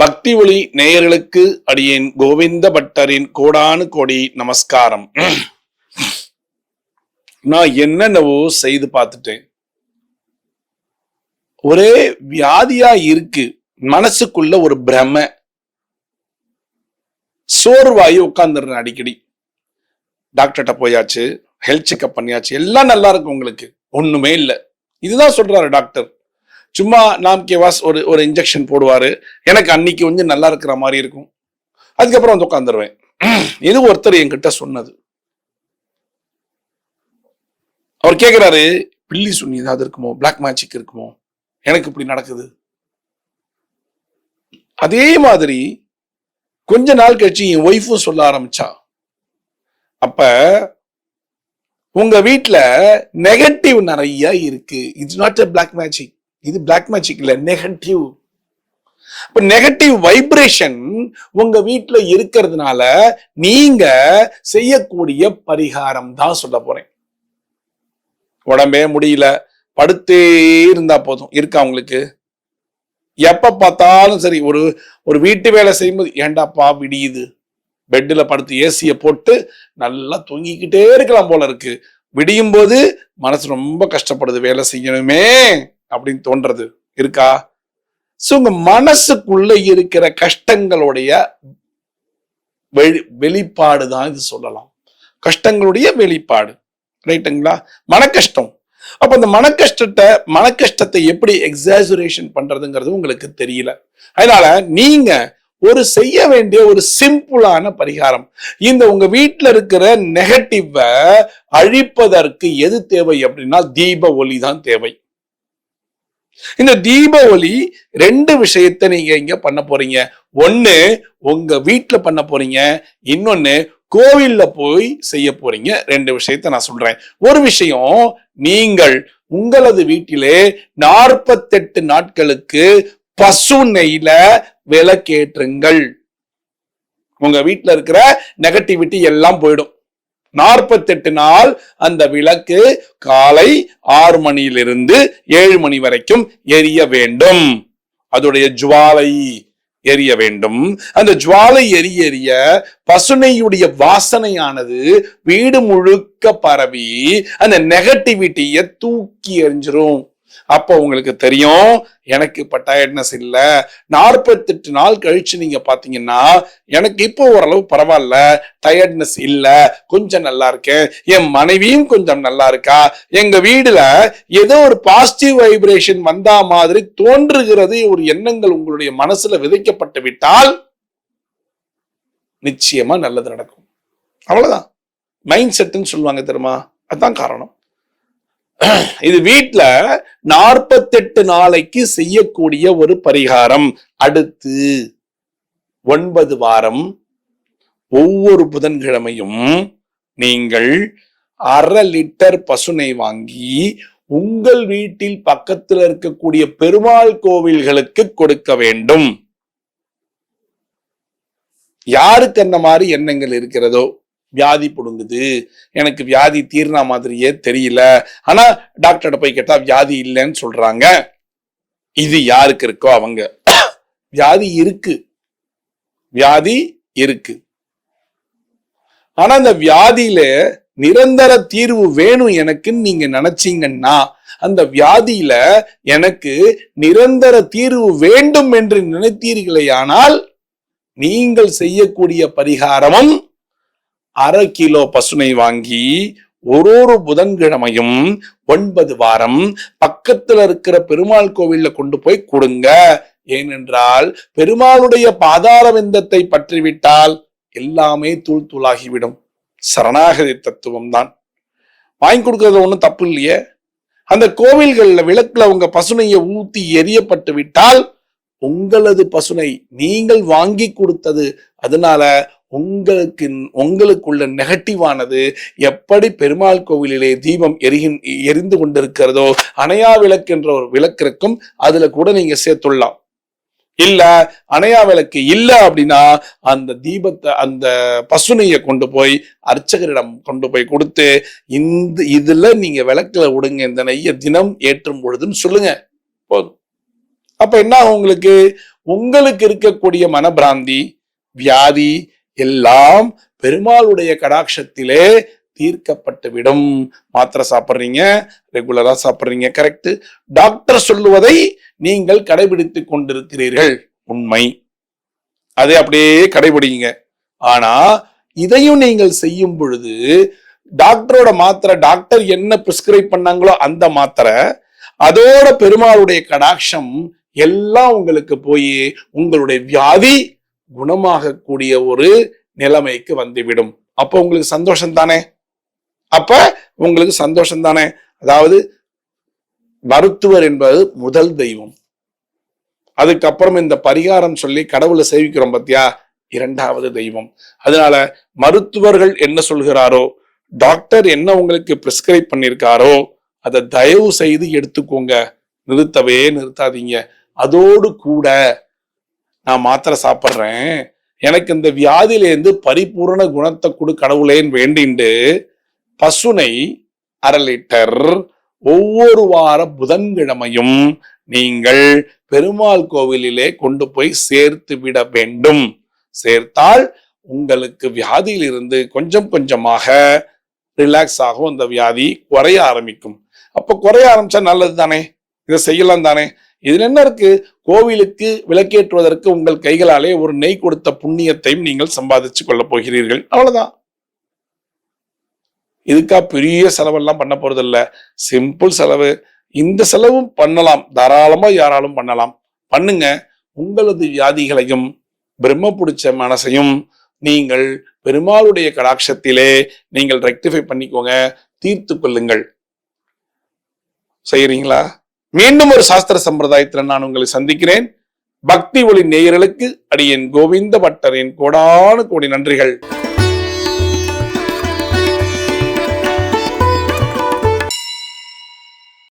பக்தி ஒளி நேயர்களுக்கு அடியேன் கோவிந்த பட்டரின் கோடானு கோடி நமஸ்காரம். நான் என்னென்னவோ செய்து பார்த்துட்டேன். ஒரே வியாதியா இருக்கு. மனசுக்குள்ள ஒரு பிரம, சோர்வாயி உட்கார்ந்துடுறேன் அடிக்கடி. டாக்டர்கிட்ட போயாச்சு, ஹெல்த் செக்அப் பண்ணியாச்சு, எல்லாம் நல்லா இருக்கு, உங்களுக்கு ஒண்ணுமே இல்லை. இதுதான் சொல்றாரு டாக்டர். சும்மா நாம்கேவாஸ் ஒரு இன்ஜெக்ஷன் போடுவாரு, எனக்கு அன்னைக்கு கொஞ்சம் நல்லா இருக்கிற மாதிரி இருக்கும், அதுக்கப்புறம் வந்து உட்காந்துருவேன். இது ஒருத்தர் என்கிட்ட சொன்னது. அவர் கேட்கிறாரு, பில்லி சுண்ணி ஏதாவது இருக்குமோ, பிளாக் மேஜிக் இருக்குமோ, எனக்கு இப்படி நடக்குது. அதே மாதிரி கொஞ்ச நாள் கழிச்சு என் ஒய்ஃபும் சொல்ல ஆரம்பிச்சா, அப்ப உங்க வீட்டுல நெகட்டிவ் நிறைய இருக்கு. It's not a black magic. இது பிளாக் மேஜிக் இல்ல, நெகட்டிவ். இப்ப நெகட்டிவ் வைப்ரேஷன் உங்க வீட்டுல இருக்கிறதுனால நீங்க செய்யக்கூடிய பரிகாரம் தான் சொல்ல போறேன். உடம்பே முடியல, படுத்தே இருந்தா போதும். இருக்கா உங்களுக்கு? எப்ப பார்த்தாலும் சரி, ஒரு வீட்டு வேலை செய்யும்போது ஏண்டாப்பா விடியுது, பெட்ல படுத்து ஏசிய போட்டு நல்லா தூங்கிக்கிட்டே இருக்கலாம் போல இருக்கு. விடியும் போது மனசு ரொம்ப கஷ்டப்படுது, வேலை செய்யணுமே அப்படின்னு தோன்றது இருக்கா? சோ உங்க மனசுக்குள்ள இருக்கிற கஷ்டங்களுடைய வெளிப்பாடு தான் இது சொல்லலாம். கஷ்டங்களுடைய வெளிப்பாடு, ரைட்டுங்களா? மனக்கஷ்டம். அப்ப அந்த மனக்கஷ்டத்தை எப்படி எக்ஸாஜுரேஷன் பண்றதுங்கிறது உங்களுக்கு தெரியல. அதனால நீங்க செய்ய வேண்டிய ஒரு சிம்பிளான பரிகாரம், இந்த உங்க வீட்டுல இருக்கிற நெகட்டிவ அழிப்பதற்கு எது தேவை அப்படின்னா தீப ஒளி தான் தேவை. இந்த தீப ஒளி ரெண்டு விஷயத்தை நீங்க இங்க பண்ண போறீங்க. ஒண்ணு உங்க வீட்டுல பண்ண போறீங்க, இன்னொன்னு கோவில்ல போய் செய்ய போறீங்க. ரெண்டு விஷயத்தை நான் சொல்றேன். ஒரு விஷயம், நீங்கள் உங்களது வீட்டிலே 48 நாட்களுக்கு பசு நெய்ல விளக்கேற்றுங்கள். உங்க வீட்டுல இருக்கிற நெகட்டிவிட்டி எல்லாம் போயிடும். 48 நாள் அந்த விளக்கு காலை 6 மணியிலிருந்து 7 மணி வரைக்கும் எரிய வேண்டும். அதோடைய ஜுவாலை எரிய வேண்டும். அந்த ஜுவாலை எரிய பசுனையுடைய வாசனையானது வீடு முழுக்க பரவி அந்த நெகட்டிவிட்டியை தூக்கி எறிஞ்சிரும். அப்போ உங்களுக்கு தெரியும், எனக்கு இப்ப டயர்ட்னஸ் இல்ல. 48 நாள் கழிச்சு நீங்க பாத்தீங்கன்னா, எனக்கு இப்போ ஓரளவு பரவாயில்ல, டயர்ட்னஸ் இல்ல, கொஞ்சம் நல்லா இருக்கேன், என் மனைவியும் கொஞ்சம் நல்லா இருக்கா, எங்க வீடுல ஏதோ ஒரு பாசிட்டிவ் வைப்ரேஷன் வந்தா மாதிரி தோன்றுகிறது. ஒரு எண்ணங்கள் உங்களுடைய மனசுல விதைக்கப்பட்டு விட்டால் நிச்சயமா நல்லது நடக்கும். அவ்வளவுதான். மைண்ட் செட்னு சொல்லுவாங்க தெரியுமா, அதுதான் காரணம். இது வீட்டுல 48 நாளைக்கு செய்யக்கூடிய ஒரு பரிகாரம். அடுத்து 9 வாரம் ஒவ்வொரு புதன்கிழமையும் நீங்கள் 1/2 லிட்டர் பசுனை வாங்கி உங்கள் வீட்டில் பக்கத்தில் இருக்கக்கூடிய பெருமாள் கோவில்களுக்கு கொடுக்க வேண்டும். யாருக்கு அந்த மாதிரி எண்ணங்கள் இருக்கிறதோ, வியாதி புடுங்குது, எனக்கு வியாதி தீர்னா மாதிரியே தெரியல, ஆனா டாக்டர்கிட்ட போய் கேட்டா வியாதி இல்லைன்னு சொல்றாங்க, இது யாருக்கு இருக்கோ அவங்க, வியாதி இருக்கு, ஆனா அந்த வியாதியில நிரந்தர தீர்வு வேணும் எனக்குன்னு நீங்க நினைச்சீங்கன்னா, அந்த வியாதியில எனக்கு நிரந்தர தீர்வு வேண்டும் என்று நினைத்தீர்களே ஆனால், நீங்கள் செய்யக்கூடிய பரிகாரமும் 1/2 கிலோ பசுனை வாங்கி ஒரு புதன்கிழமையும் 9 வாரம் பக்கத்துல இருக்கிற பெருமாள் கோவில்ல கொண்டு போய் கொடுங்க. ஏனென்றால் பெருமாளுடைய பாதார விந்தத்தை பற்றிவிட்டால் எல்லாமே தூள் தூளாகிவிடும். சரணாகதி தத்துவம் தான். வாங்கி கொடுக்கறது ஒண்ணும் தப்பு இல்லையே. அந்த கோவில்கள்ல விளக்குல உங்க பசுனையை ஊத்தி எரியப்பட்டு விட்டால் உங்களது பசுனை நீங்கள் வாங்கி கொடுத்தது, அதனால உங்களுக்குள்ள நெகட்டிவானது எப்படி பெருமாள் கோவிலிலே தீபம் எரிந்து கொண்டிருக்கிறதோ, அணையா விளக்கு என்ற ஒரு விளக்கு இருக்கும், அதுல கூட நீங்க சேர்த்துடலாம். இல்ல அணையா விளக்கு இல்ல அப்படின்னா அந்த தீபத்தை, அந்த பசுனையை கொண்டு போய் அர்ச்சகரிடம் கொண்டு போய் கொடுத்து, இதுல நீங்க விளக்குல விடுங்க, இந்த நெய்ய தினம் ஏற்றும் பொழுதுன்னு சொல்லுங்க, போதும். அப்ப என்ன உங்களுக்கு உங்களுக்கு இருக்கக்கூடிய மனப்பிராந்தி, வியாதி எல்லாம் பெருமாளுடைய கடாட்சத்திலே தீர்க்கப்பட்டு விடும். மாத்திரை சாப்பிடுறீங்க, ரெகுலரா சாப்பிடுறீங்க, கரெக்ட். டாக்டர் சொல்லுவதை நீங்கள் கடைபிடித்துக் கொண்டிருக்கிறீர்கள், உண்மை. அதை அப்படியே கடைபிடிங்க. ஆனா இதையும் நீங்கள் செய்யும் பொழுது டாக்டரோட மாத்திரை, டாக்டர் என்ன பிரிஸ்கிரைப் பண்ணாங்களோ அந்த மாத்திரை, அதோட பெருமாளுடைய கடாட்சம் எல்லாம் உங்களுக்கு போய் உங்களுடைய வியாதி குணமாக கூடிய ஒரு நிலைமைக்கு வந்துவிடும். அப்ப உங்களுக்கு சந்தோஷம் தானே? அப்ப உங்களுக்கு சந்தோஷம் தானே? அதாவது மருத்துவர் என்பது முதல் தெய்வம். அதுக்கப்புறம் இந்த பரிகாரம் சொல்லி கடவுளை சேவிக்கிறோம் பத்தியா, இரண்டாவது தெய்வம். அதனால மருத்துவர்கள் என்ன சொல்கிறாரோ, டாக்டர் என்ன உங்களுக்கு பிரிஸ்கிரைப் பண்ணிருக்காரோ அதை தயவு செய்து எடுத்துக்கோங்க, நிறுத்தவே நிறுத்தாதீங்க. அதோடு கூட நான் மாத்திரை சாப்பிட்றேன், எனக்கு இந்த வியாதியிலேருந்து பரிபூர்ண குணத்தை கொடு கடவுளேன்னு வேண்டிண்டு பசுனை 1/2 லிட்டர் ஒவ்வொரு வார புதன்கிழமையும் நீங்கள் பெருமாள் கோவிலிலே கொண்டு போய் சேர்த்து விட வேண்டும். சேர்த்தால் உங்களுக்கு வியாதியில் இருந்து கொஞ்சம் கொஞ்சமாக ரிலாக்ஸ் ஆகும், அந்த வியாதி குறைய ஆரம்பிக்கும். அப்ப குறைய ஆரம்பிச்சா நல்லது தானே, இதை செய்யலாம் தானே. இதுல என்ன இருக்கு? கோவிலுக்கு விளக்கேற்றுவதற்கு உங்கள் கைகளாலே ஒரு நெய் கொடுத்த புண்ணியத்தையும் நீங்கள் சம்பாதிச்சு கொள்ள போகிறீர்கள், அவ்வளவுதான். இதுக்கா பெரிய செலவெல்லாம் பண்ண போறது இல்ல, சிம்பிள் செலவு. இந்த செலவும் பண்ணலாம், தாராளமா யாராலும் பண்ணலாம். பண்ணுங்க. உங்களது வியாதிகளையும் பிரம்ம பிடிச்ச மனசையும் நீங்கள் பெருமாளுடைய கடாட்சத்திலே நீங்கள் ரெக்டிஃபை பண்ணிக்கோங்க, தீர்த்து கொள்ளுங்கள். செய்யறீங்களா? மீண்டும் ஒரு சாஸ்திர சம்பிரதாயத்துல நான் உங்களை சந்திக்கிறேன். பக்தி ஒளி நேயர்களுக்கு அடியேன் கோவிந்த பட்டரின் கோடானு கோடி நன்றிகள்.